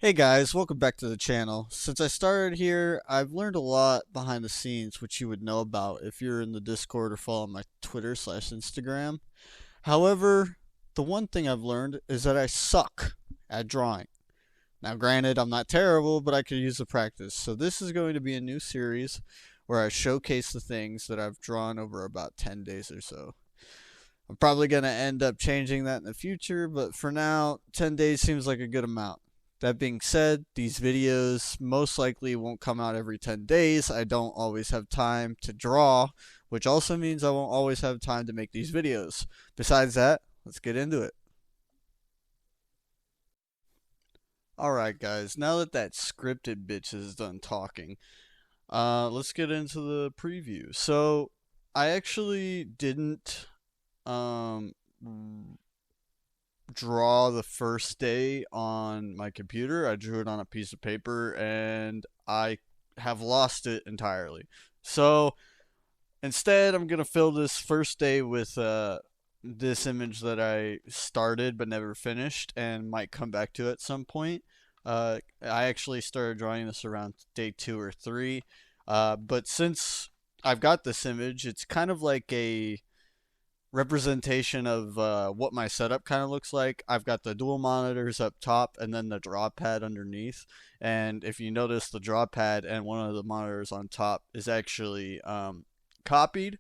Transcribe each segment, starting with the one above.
Hey guys, welcome back to the channel. Since I started here, I've learned a lot behind the scenes which you would know about if you're in the Discord or follow my Twitter/Instagram. However, the one thing I've learned is that I suck at drawing. Now granted, I'm not terrible, but I could use the practice. So this is going to be a new series where I showcase the things that I've drawn over about 10 days or so. I'm probably going to end up changing that in the future, but for now, 10 days seems like a good amount. That being said, these videos most likely won't come out every 10 days. I don't always have time to draw, which also means I won't always have time to make these videos. Besides that, let's get into it. Alright guys, now that that scripted bitch is done talking, let's get into the preview. So, I actually didn't um, draw the first day on my computer. I drew it on a piece of paper and I have lost it entirely. So instead, I'm going to fill this first day with this image that I started but never finished and might come back to at some point. I actually started drawing this around day 2 or 3. But since I've got this image, it's kind of like a representation of what my setup kind of looks like. I've got the dual monitors up top and then the draw pad underneath. And if you notice, the draw pad and one of the monitors on top is actually copied.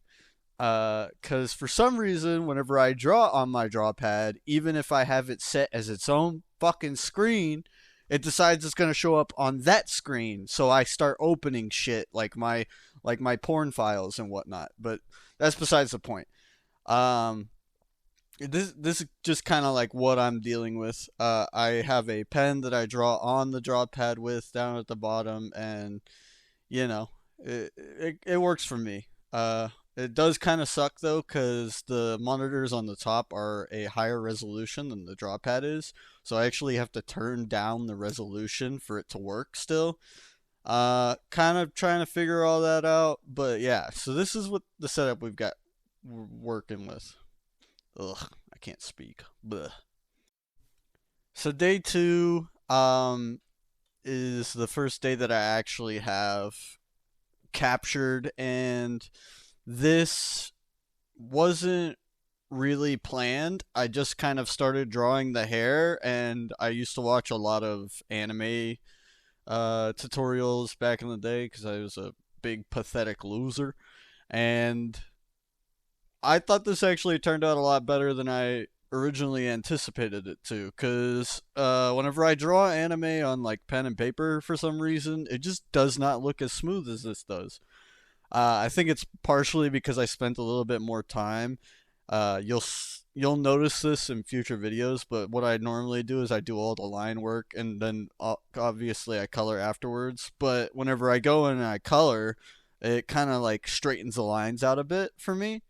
Because for some reason, whenever I draw on my draw pad, even if I have it set as its own fucking screen, it decides it's gonna show up on that screen. So I start opening shit like my porn files and whatnot. But that's besides the point. Um, this is just kind of like what I'm dealing with. I have a pen that I draw on the draw pad with down at the bottom, and you know, it works for me. It does kind of suck though, because the monitors on the top are a higher resolution than the draw pad is, so I actually have to turn down the resolution for it to work still. Kind of trying to figure all that out, but yeah. So this is what the setup we've got working with. Ugh, I can't speak. Blech. So day two is the first day that I actually have captured, and this wasn't really planned. I just kind of started drawing the hair, and I used to watch a lot of anime tutorials back in the day because I was a big pathetic loser, and I thought this actually turned out a lot better than I originally anticipated it to. Because whenever I draw anime on like pen and paper, for some reason, it just does not look as smooth as this does. I think it's partially because I spent a little bit more time. You'll notice this in future videos, but what I normally do is I do all the line work and then obviously I color afterwards. But whenever I go in and I color, it kind of like straightens the lines out a bit for me,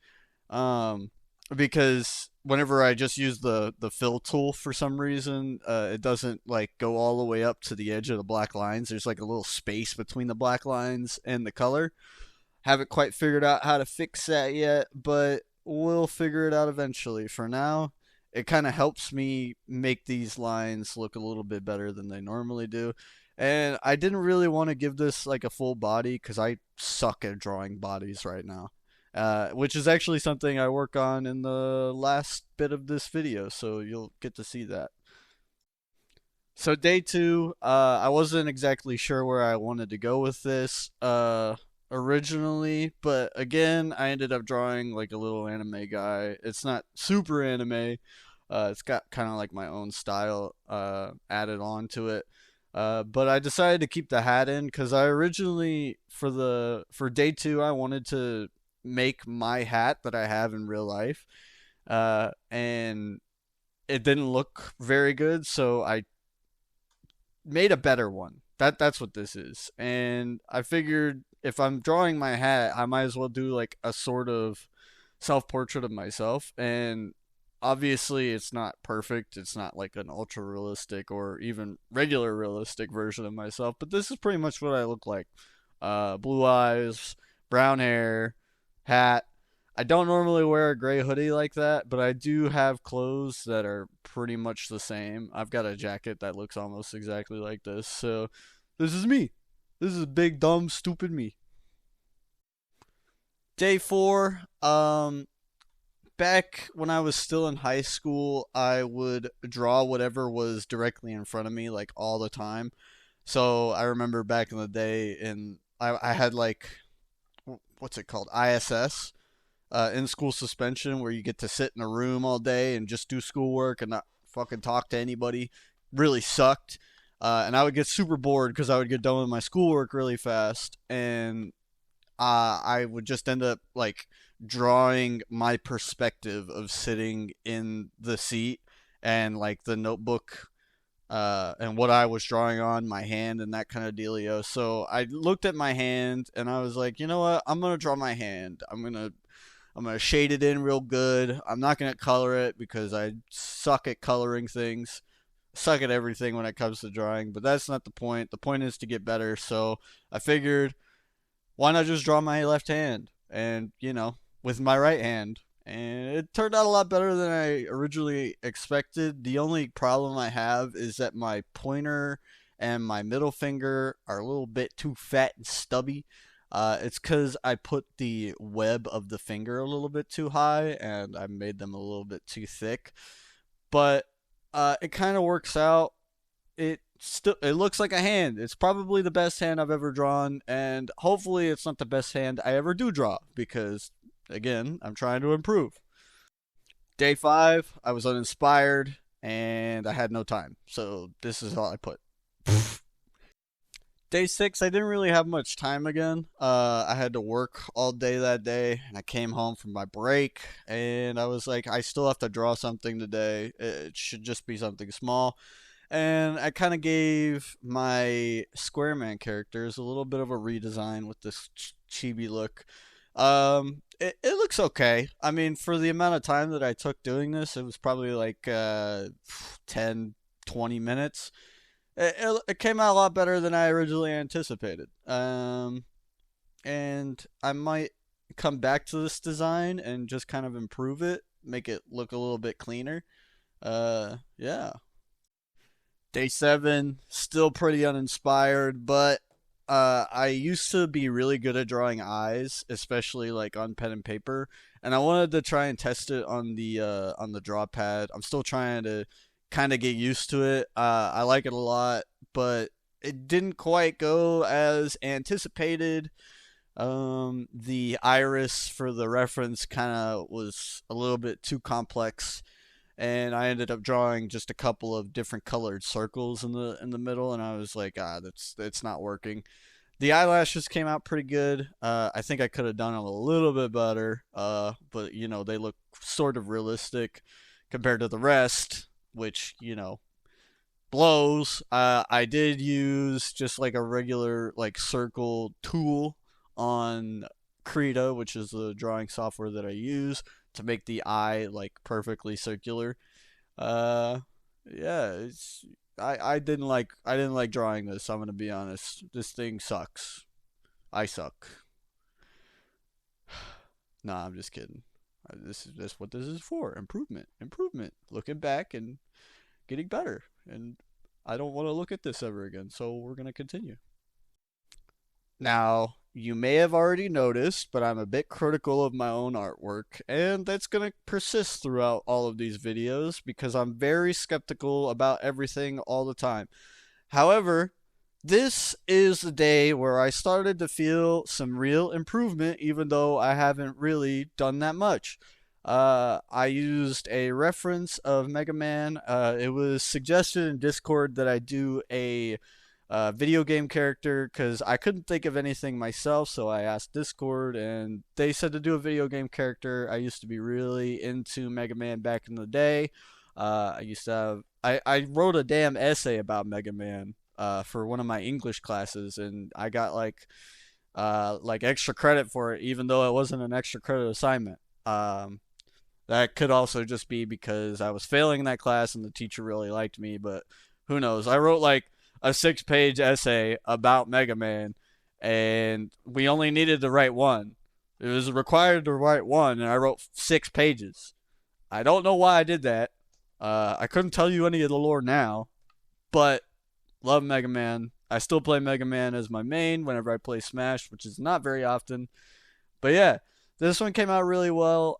um, because whenever I just use the fill tool for some reason, it doesn't like go all the way up to the edge of the black lines. There's like a little space between the black lines and the color. Haven't quite figured out how to fix that yet, but we'll figure it out eventually. For now, it kind of helps me make these lines look a little bit better than they normally do. And I didn't really want to give this like a full body because I suck at drawing bodies right now, which is actually something I work on in the last bit of this video, so you'll get to see that. So day two, I wasn't exactly sure where I wanted to go with this originally, but again, I ended up drawing like a little anime guy. It's not super anime. It's got kind of like my own style added on to it. But I decided to keep the hat in because I originally for day two I wanted to make my hat that I have in real life, and it didn't look very good, so I made a better one. That's what this is. And I figured if I'm drawing my hat, I might as well do like a sort of self-portrait of myself. And obviously it's not perfect. It's not like an ultra realistic or even regular realistic version of myself, but this is pretty much what I look like. Blue eyes, brown hair, hat. I don't normally wear a gray hoodie like that, but I do have clothes that are pretty much the same. I've got a jacket that looks almost exactly like this. So this is me. This is big, dumb, stupid me. Day four. Back when I was still in high school, I would draw whatever was directly in front of me, like all the time. So I remember back in the day, and I had like, what's it called? ISS, in school suspension, where you get to sit in a room all day and just do schoolwork and not fucking talk to anybody. Really sucked. And I would get super bored because I would get done with my schoolwork really fast, and I would just end up like drawing my perspective of sitting in the seat and like the notebook, and what I was drawing on my hand and that kind of dealio. So I looked at my hand and I was like, you know what? I'm gonna draw my hand. I'm gonna shade it in real good. I'm not gonna color it because I suck at coloring things. Suck at everything when it comes to drawing, but that's not the point. The point is to get better. So I figured, why not just draw my left hand and, with my right hand? And it turned out a lot better than I originally expected. The only problem I have is that my pointer and my middle finger are a little bit too fat and stubby. It's because I put the web of the finger a little bit too high and I made them a little bit too thick. But it kind of works out. It looks like a hand. It's probably the best hand I've ever drawn, and hopefully it's not the best hand I ever do draw because, again, I'm trying to improve. Day five, I was uninspired and I had no time, so this is all I put. Day six, I didn't really have much time again. I had to work all day that day, and I came home from my break, and I was like, I still have to draw something today. It should just be something small. And I kind of gave my Squareman characters a little bit of a redesign with this chibi look. It looks okay. I mean, for the amount of time that I took doing this, it was probably like 10, 20 minutes. It came out a lot better than I originally anticipated. And I might come back to this design and just kind of improve it, make it look a little bit cleaner. Yeah. Day seven, still pretty uninspired, but I used to be really good at drawing eyes, especially like on pen and paper, and I wanted to try and test it on the draw pad. I'm still trying to kind of get used to it. I like it a lot, but it didn't quite go as anticipated. The iris for the reference kind of was a little bit too complex, and I ended up drawing just a couple of different colored circles in the middle, and I was like, that's not working. The eyelashes came out pretty good. I think I could have done them a little bit better, but they look sort of realistic compared to the rest, which blows. I did use just like a regular like circle tool on Krita, which is the drawing software that I use to make the eye like perfectly circular. Uh, yeah, I didn't like drawing this. I'm gonna be honest. This thing sucks. I suck. Nah, I'm just kidding. This what this is for. Improvement, improvement. Looking back and getting better. And I don't want to look at this ever again. So we're gonna continue. Now, you may have already noticed, but I'm a bit critical of my own artwork, and that's going to persist throughout all of these videos because I'm very skeptical about everything all the time. However, this is the day where I started to feel some real improvement, even though I haven't really done that much. I used a reference of Mega Man. It was suggested in Discord that I do a video game character because I couldn't think of anything myself, so I asked Discord, and they said to do a video game character. I used to be really into Mega Man back in the day. I used to have I wrote a damn essay about Mega Man for one of my English classes, and I got like extra credit for it, even though it wasn't an extra credit assignment. That could also just be because I was failing in that class and the teacher really liked me, but who knows? I wrote like a 6-page essay about Mega Man, and we only needed to write one. It was required to write one, and I wrote 6 pages. I don't know why I did that. I couldn't tell you any of the lore now, but love Mega Man. I still play Mega Man as my main whenever I play Smash, which is not very often. But yeah, this one came out really well.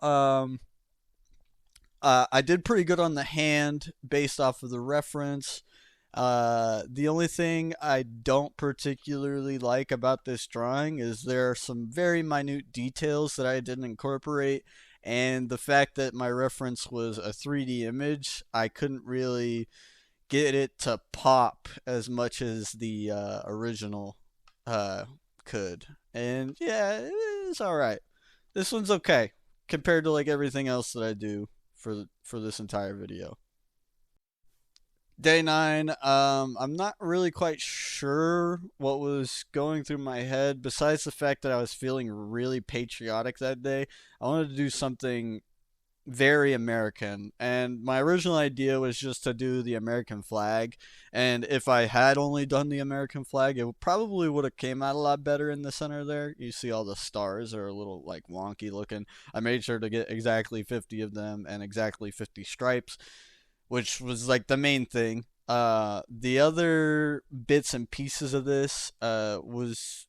I did pretty good on the hand based off of the reference. The only thing I don't particularly like about this drawing is there are some very minute details that I didn't incorporate, and the fact that my reference was a 3D image, I couldn't really get it to pop as much as the original uh, could. And yeah, it's all right. This one's okay compared to like everything else that I do for this entire video. Day 9, I'm not really quite sure what was going through my head besides the fact that I was feeling really patriotic that day. I wanted to do something very American, and my original idea was just to do the American flag. And if I had only done the American flag, it probably would have came out a lot better in the center there. You see all the stars are a little like wonky looking. I made sure to get exactly 50 of them and exactly 50 stripes, which was like the main thing. The other bits and pieces of this was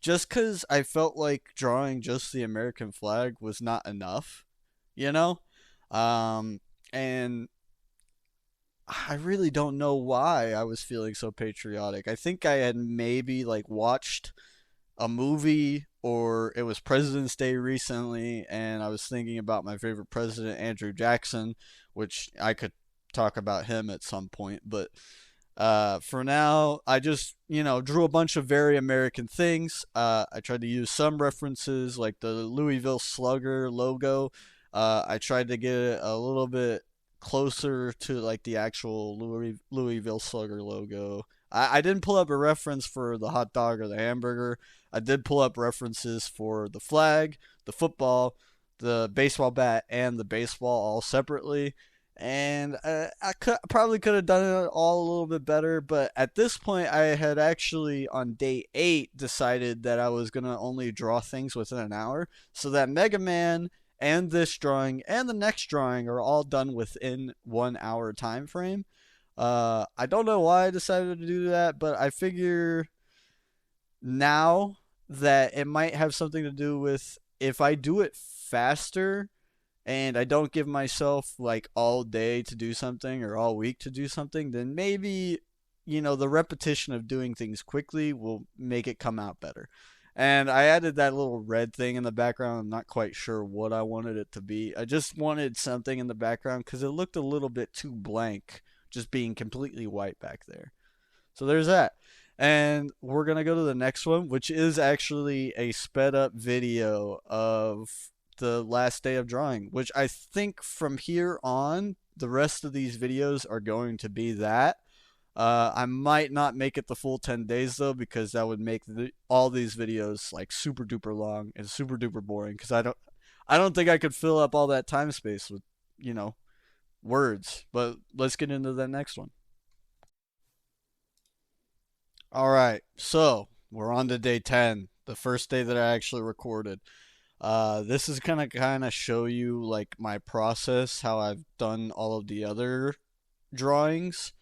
just because I felt like drawing just the American flag was not enough, you know? And I really don't know why I was feeling so patriotic. I think I had maybe like watched a movie or it was President's Day recently, and I was thinking about my favorite president, Andrew Jackson, which I could talk about him at some point. But for now, I just, drew a bunch of very American things. I tried to use some references like the Louisville Slugger logo. I tried to get it a little bit closer to like the actual Louisville Slugger logo. I didn't pull up a reference for the hot dog or the hamburger. I did pull up references for the flag, the football, the baseball bat, and the baseball all separately. And probably could have done it all a little bit better, but at this point, I had actually on day 8 decided that I was gonna only draw things within an hour, so that Mega Man and this drawing and the next drawing are all done within 1 hour time frame. I don't know why I decided to do that, but I figure now that it might have something to do with if I do it faster and I don't give myself like all day to do something or all week to do something, then maybe, the repetition of doing things quickly will make it come out better. And I added that little red thing in the background. I'm not quite sure what I wanted it to be. I just wanted something in the background because it looked a little bit too blank, just being completely white back there. So there's that. And we're going to go to the next one, which is actually a sped up video of the last day of drawing, which I think from here on, the rest of these videos are going to be that. I might not make it the full 10 days though, because that would make all these videos like super duper long and super duper boring. Because I don't think I could fill up all that time space with, words. But let's get into the next one. All right, so we're on to day 10, the first day that I actually recorded. This is gonna kind of show you like my process, how I've done all of the other drawings.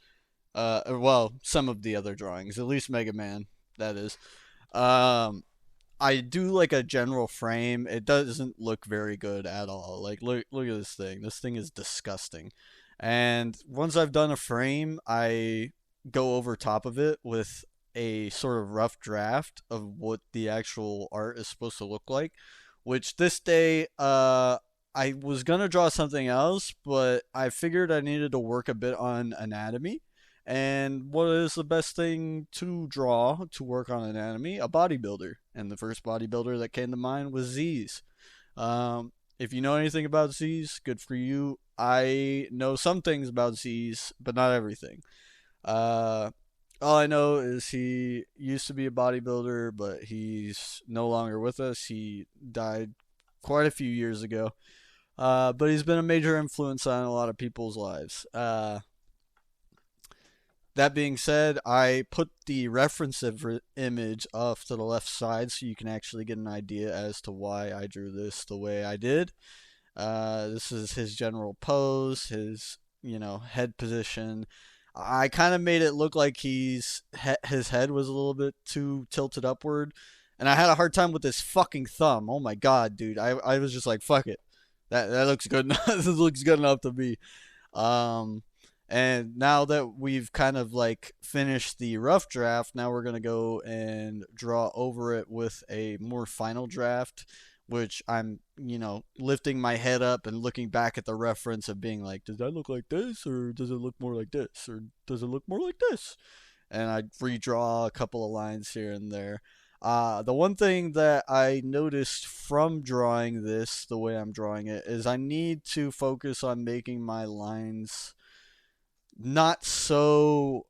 Well, some of the other drawings, at least Mega Man, that is. Um, I do like a general frame. It doesn't look very good at all. Like, look at this thing. This thing is disgusting. And once I've done a frame, I go over top of it with a sort of rough draft of what the actual art is supposed to look like. Which this day, I was gonna draw something else, but I figured I needed to work a bit on anatomy. And what is the best thing to draw to work on anatomy? A bodybuilder. And the first bodybuilder that came to mind was Zyzz. If you know anything about Zyzz, good for you. I know some things about Zyzz, but not everything. Uh, all I know is he used to be a bodybuilder, but he's no longer with us. He died quite a few years ago. But he's been a major influence on a lot of people's lives. That being said, I put the reference image off to the left side so you can actually get an idea as to why I drew this the way I did. This is his general pose, his head position. I kind of made it look like his head was a little bit too tilted upward, and I had a hard time with this fucking thumb. Oh my god, dude! I was just like, fuck it, that looks good. This looks good enough to me. Um, and now that we've kind of like finished the rough draft, now we're gonna go and draw over it with a more final draft, which I'm, lifting my head up and looking back at the reference of being like, does that look like this, or does it look more like this, or does it look more like this? And I redraw a couple of lines here and there. The one thing that I noticed from drawing this the way I'm drawing it is I need to focus on making my lines not so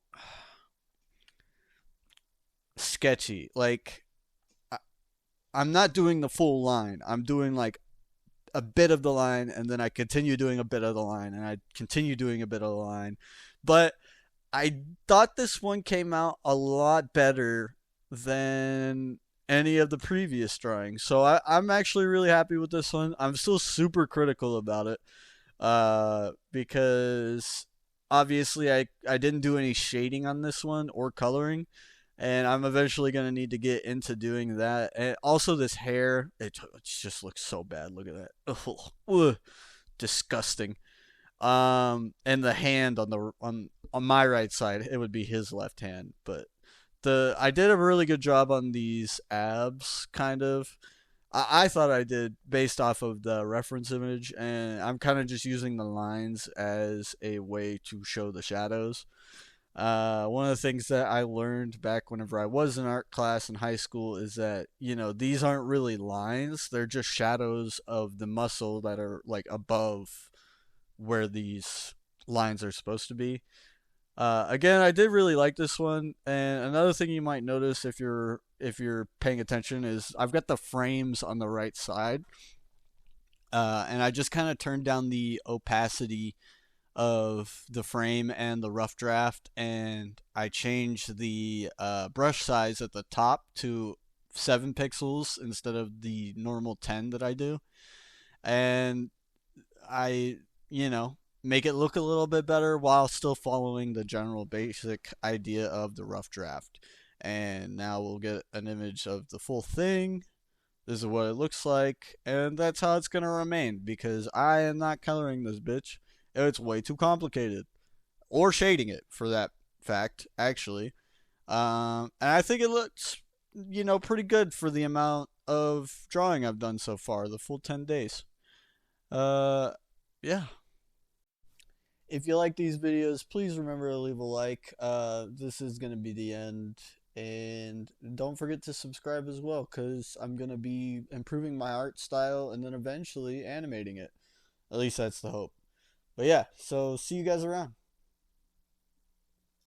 sketchy. Like, I'm not doing the full line. I'm doing like a bit of the line, and then I continue doing a bit of the line, and I continue doing a bit of the line. But I thought this one came out a lot better than any of the previous drawings. So I'm actually really happy with this one. I'm still super critical about it, because obviously I didn't do any shading on this one or coloring, and I'm eventually gonna need to get into doing that. And also this hair, it just looks so bad. Look at that. Ugh, disgusting. And the hand on my right side, it would be his left hand. But the I did a really good job on these abs, kind of. I thought I did based off of the reference image, and I'm kind of just using the lines as a way to show the shadows. One of the things that I learned back whenever I was in art class in high school is that, these aren't really lines, they're just shadows of the muscle that are like above where these lines are supposed to be. Again, I did really like this one, and another thing you might notice if you're paying attention is I've got the frames on the right side, and I just kind of turned down the opacity of the frame and the rough draft, and I changed the brush size at the top to 7 pixels instead of the normal 10 that I do, and I make it look a little bit better while still following the general basic idea of the rough draft. And now we'll get an image of the full thing. This is what it looks like, and that's how it's gonna remain because I am not coloring this bitch. It's way too complicated, or shading it for that fact, actually. And I think it looks, pretty good for the amount of drawing I've done so far, the full 10 days. Uh, yeah. If you like these videos, please remember to leave a like. This is going to be the end. And don't forget to subscribe as well, because I'm going to be improving my art style and then eventually animating it. At least that's the hope. But yeah, so see you guys around.